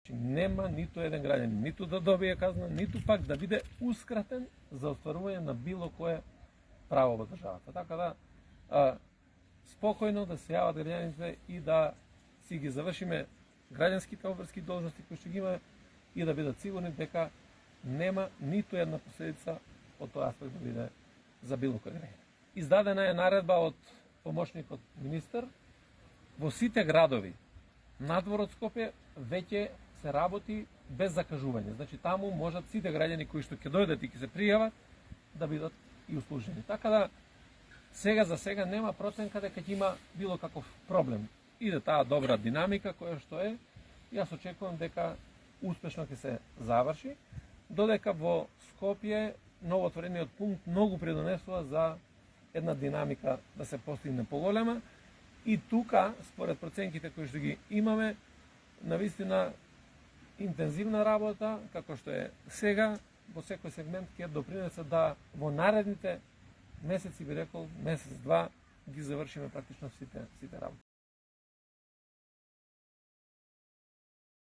Нема ниту еден граѓанин ниту да добие казна, ниту пак да бидеускратен за остварување на било кое право во државата. Така да спокојно да се јават граѓаните и да си ги завршиме граѓанските обврски должности кои што ги имаме и да бидат сигурни дека нема ниту една последица од тој аспект да биде за било кој граѓанин. Издадена е наредба од помошникот министер во сите градови надвор од Скопје веќе се работи без закажување. Значи таму можат сите граѓани кои што ќе дојдат и ќе се пријават да бидат и услужени. Така да сега за сега нема проценка дека ќе има било каков проблем. Иде таа добра динамика која што е. Јас очекувам дека успешно ќе се заврши, додека во Скопје новоотворениот пункт многу придонесува за една динамика да се постигне поголема и тука, според проценките кои што ги имаме, навистина интензивна работа, како што е сега, во секој сегмент ќе допринесе да во наредните месеци, би рекол, месец-два, ги завршиме практично сите работи.